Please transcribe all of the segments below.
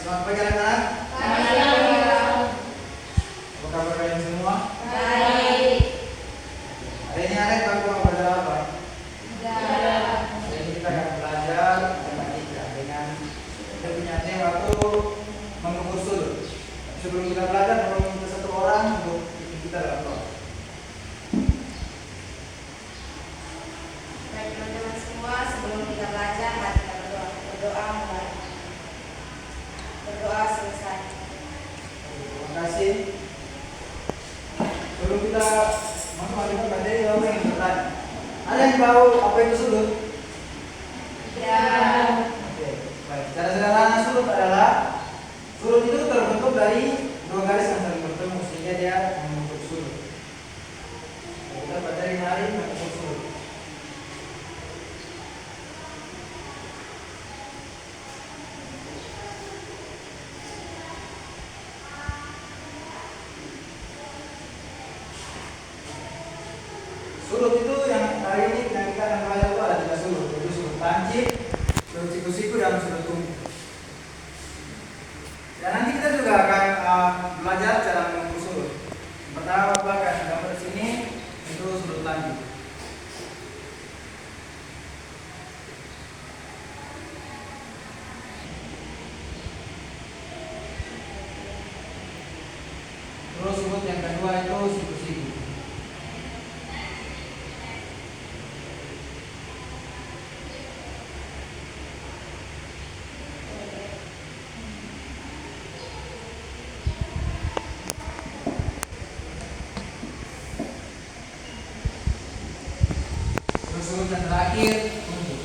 Selamat pagi anak-anak. Apa kabar kalian semua? Hari ini Arek baru mau belajar apa? Hari ini kita akan belajar matematika dengan kita punya tema itu mengukur sudut. Sebelum kita belajar, perlu minta satu orang untuk ikut kita dalam doa. Baik teman-teman semua, sebelum kita belajar, mari kita berdoa. Berdoa mulai. Berdoa selesai. Terima kasih. Sebelum kita masuk matematika, materi apa yang bertanya? Ada yang tahu apa itu sudut? Ya. Oke, baik. Cara sederhana sudut adalah sudut itu terbentuk dari dua garis yang saling bertemu sehingga dia membentuk sudut. Kita pelajari hari mengukur sudut. Sudut itu yang hari ini yang kita akan belajar itu ada tiga sudut, yaitu sudut lancip, sudut siku-siku, dan sudut tumpul. Dan nanti kita juga akan belajar cara mengukur sudut. Pertama, Bapak kasih gambar di sini itu sudut lancip. Terus sudut yang kedua itu siku-siku. Terus sudut yang terakhir tumpul.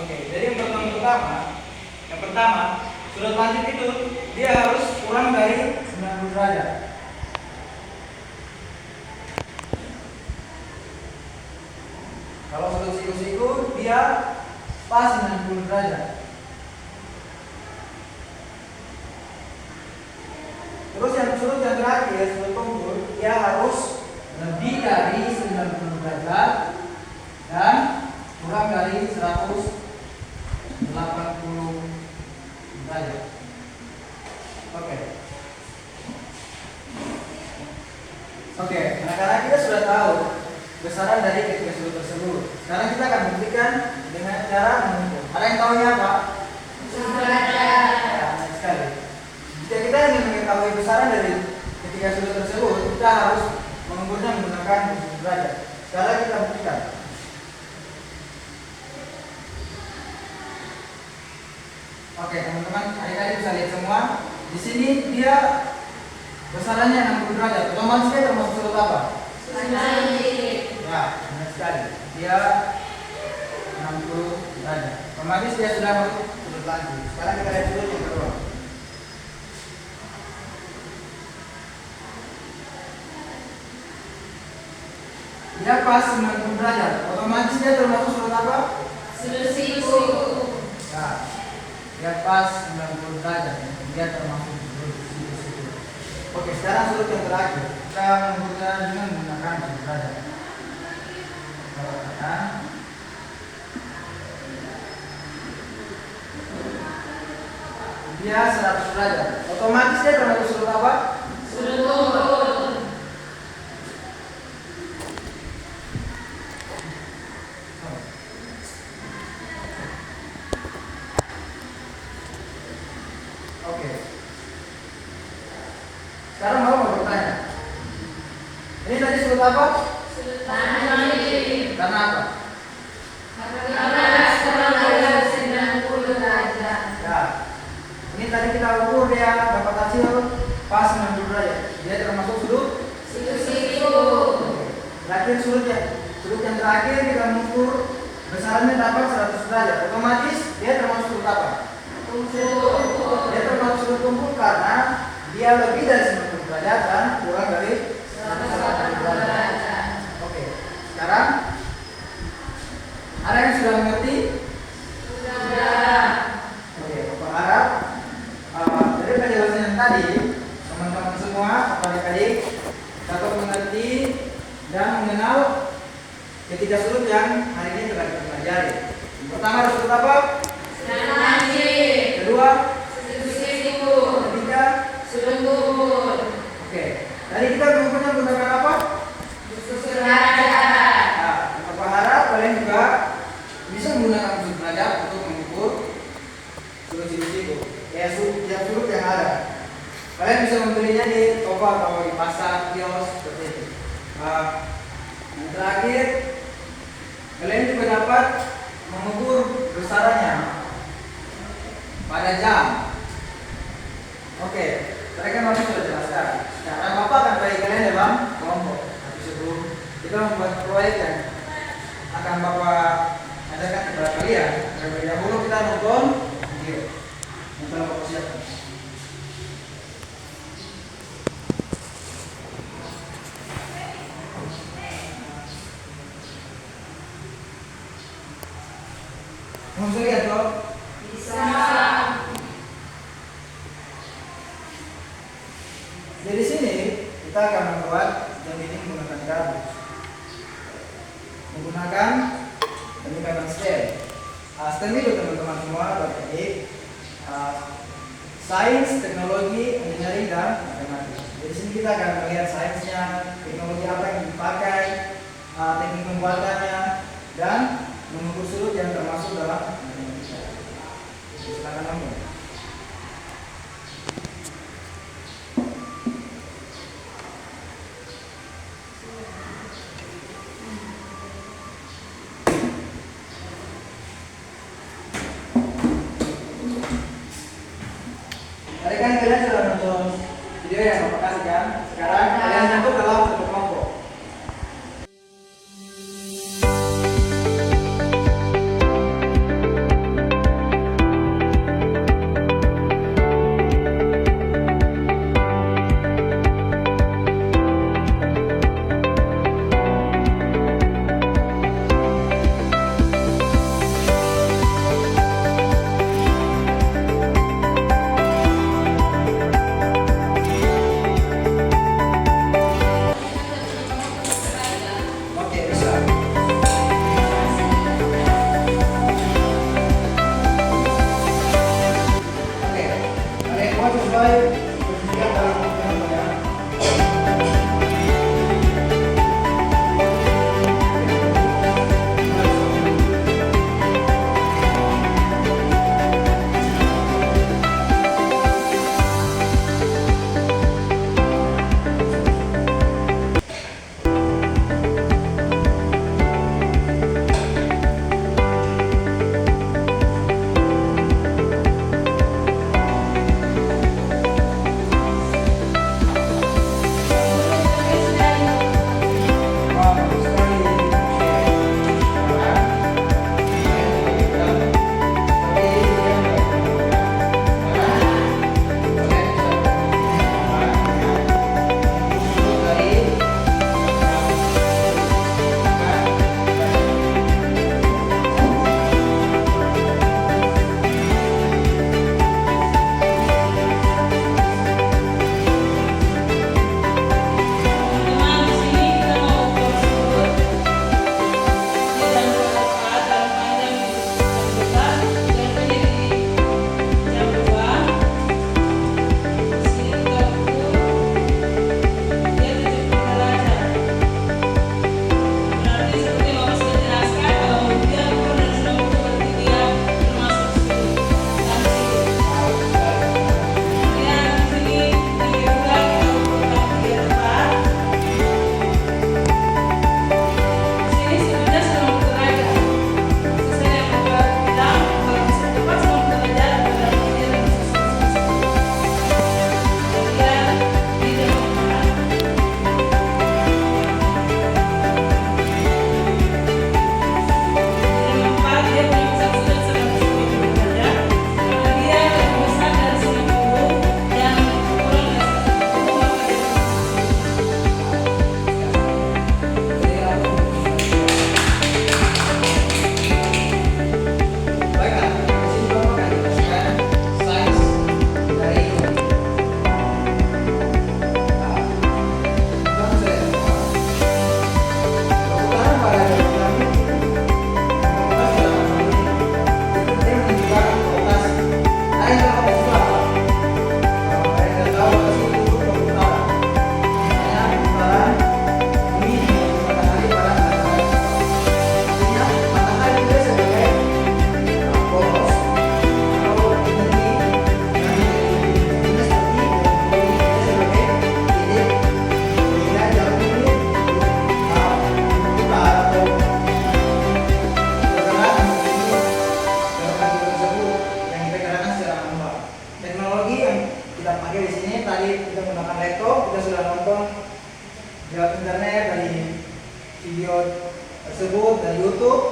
Oke, jadi yang pertama, sudut lancip itu dia harus kurang dari 90 derajat. Kalau sudut siku-siku dia pas 90 derajat. Terus yang sudut yang terakhir, sudut tumpul, dia harus lebih dari 90 derajat dan kurang dari 180 derajat. Oke, anak-anak kita sudah tahu besaran dari ketiga sudut tersebut. Sekarang kita akan buktikan dengan cara mengukur. Ada yang tahunya apa? Ya, benar sekali. Jika kita ingin mengetahui besaran dari ketiga sudut tersebut, kita harus mengukurnya menggunakan sudut derajat. Sekarang kita buktikan. Oke, teman-teman, adik-adik bisa lihat semua. Di sini dia besarannya 60 derajat. Otomatis dia termasuk sudut apa? Ya, benar sekali. Dia 60 derajat. Otomatis dia sudah masuk sudut lancip. Sekarang kita lihat sudut yang kedua. Dia pas 90 derajat. Otomatis dia termasuk sudut apa? Ya, dia pas 90 derajat. Dia termasuk sudut siku-siku. Oke, sekarang sudut yang terakhir. Kita mengukurnya dengan menggunakan sudut derajat. Dia 100 derajat. Otomatis dia termasuk sudut apa? Oke. Sekarang mau bertanya. Ini tadi sudut apa? Karena apa? Ya. Ini tadi kita ukur dia dapat hasil pas 90 derajat. Dia termasuk sudut terakhir sudut yang terakhir kita mengukur besarannya dapat 100 derajat. Otomatis dia termasuk sudut apa? Dia termasuk sudut tumpul karena dia lebih dari 90 derajat dan kurang dari 180 derajat. Oke. Sekarang ada yang sudah mengerti? Oke, Bapak harap dari penjelasan yang tadi teman-teman ketiga surut yang hari ini telah kita pelajari. Yang pertama ada surut apa? Kedua, ketiga. Oke. Tadi kita mengukurnya menggunakan apa? Nah, untuk berharap kalian juga bisa menggunakan surut derajat untuk mengukur surut itu. Ya, surut yang ada. Kalian bisa membelinya di toko atau di pasar, kios seperti itu. Yang terakhir, kalian juga dapat mengukur besarannya pada jam. Oke, tadi kan Bapak sudah jelaskan. Sekarang Bapak akan bagi kalian dalam kelompok. Tapi sebelum kita membuat proyek yang akan Bapak ajarkan kepada kalian, terlebih dahulu kita nonton video yang telah Bapak siapkan. Bisa lihat toh? Jadi sini kita akan membuat jam ini menggunakan gabus, menggunakan pendekatan STEM. STEM itu teman-teman semua berteknik sains, teknologi, engineering dan matematika. Jadi sini kita akan melihat sainsnya, teknologi apa yang dipakai, teknik pembuatannya, dan mengukur surut yang termasuk dalam matematika. Silakan kamu. Tadi kan kalian sudah nonton video yang Bapak kasih kan? Sekarang kalian campur dalam satu kelompok. tersebut dari YouTube.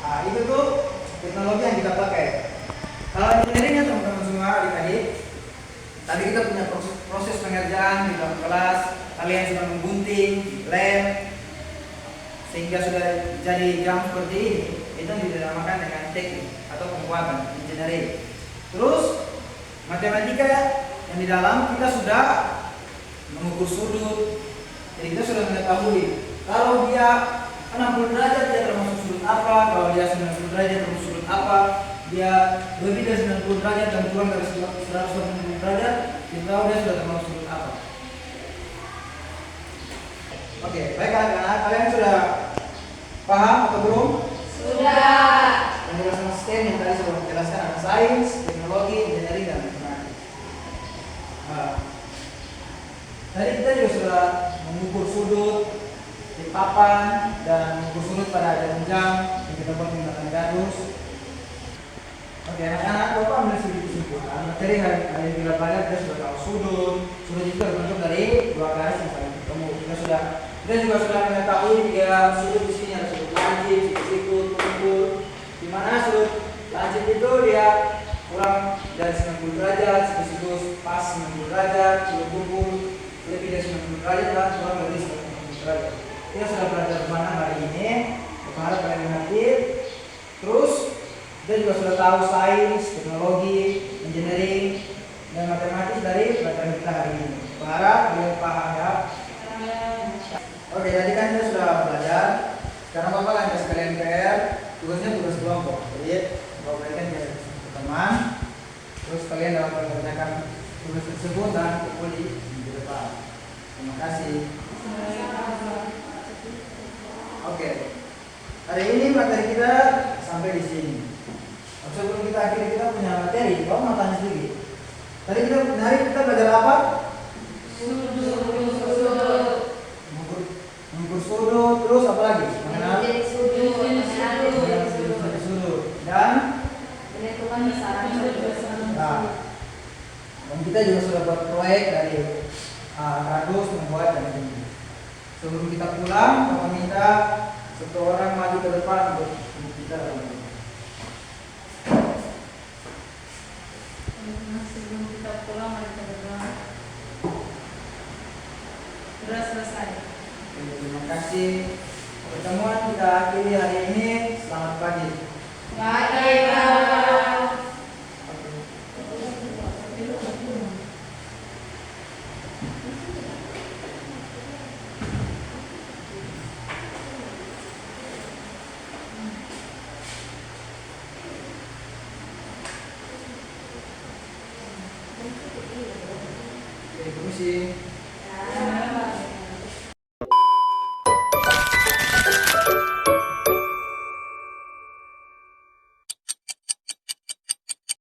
Nah, itu tuh teknologi yang kita pakai. Kalau engineeringnya teman-teman semua adik-adik, tadi kita punya proses pengerjaan di dalam kelas, kalian sudah menggunting, lem, sehingga sudah jadi jam seperti ini. Itu dinamakan dengan teknik atau pembuatan engineering. Terus matematika yang di dalam kita sudah mengukur sudut. Jadi kita sudah mengetahui kalau dia 60 derajat dia termasuk sudut apa, kalau dia 90 derajat termasuk sudut apa, dia lebih dari 90 derajat dan kurang dari 180 derajat, kita tahu dia sudah termasuk sudut apa. Oke, baik anak-anak, kalian sudah paham atau belum? Sudah. Penjelasan STEM yang tadi sudah menjelaskan ada sains, teknologi, engineering, dan matematika. Tadi kita juga sudah mengukur sudut di papan dan mengukur sudut pada jarum jam yang kita buat menggunakan gardus. Oke, anak-anak, Bapak ambil sedikit kesimpulan. Materi hari ini kita pelajari kita sudah tahu sudut. Sudut itu terbentuk dari dua garis yang saling bertemu. Kita juga sudah mengetahui tiga sudut di sini, ada sudut lancip, sudut sikut, tumpul. Di mana sudut lancip itu dia kurang dari 90 derajat, sudut sikut pas 90 derajat, sudut tumpul lebih dari 90 derajat dan kurang dari 90 derajat. Kita sudah belajar kemana hari ini, kemarin kalian mengerti. Terus kita juga sudah tahu sains, teknologi, engineering, dan matematis dari pelajaran kita hari ini. Berharap kalian paham ya. Oke, tadi kan kita sudah belajar. Sekarang Bapak akan kasih kalian PR. Tugasnya tugas kelompok. Jadi Bapak berikan ke teman. Terus kalian dapat mengerjakan tugas tersebut dan kumpul di minggu depan. Terima kasih. Oke. Hari ini materi kita sampai di sini. Sebelum kita akhiri kita punya materi, kamu mau tanya sedikit. Tadi kita belajar apa? Mengukur sudut, terus apa lagi? Mengenal sudut dan Menentukan besaran sudut. nah, dan kita juga sudah buat proyek dari kardus membuat dan ini. Sebelum kita pulang, Bapak minta satu orang maju ke depan untuk kita. Sebelum kita pulang mari kita berdoa. Sudah selesai. Terima kasih. Pertemuan kita akhiri hari ini. Selamat pagi. Bye. Permisi.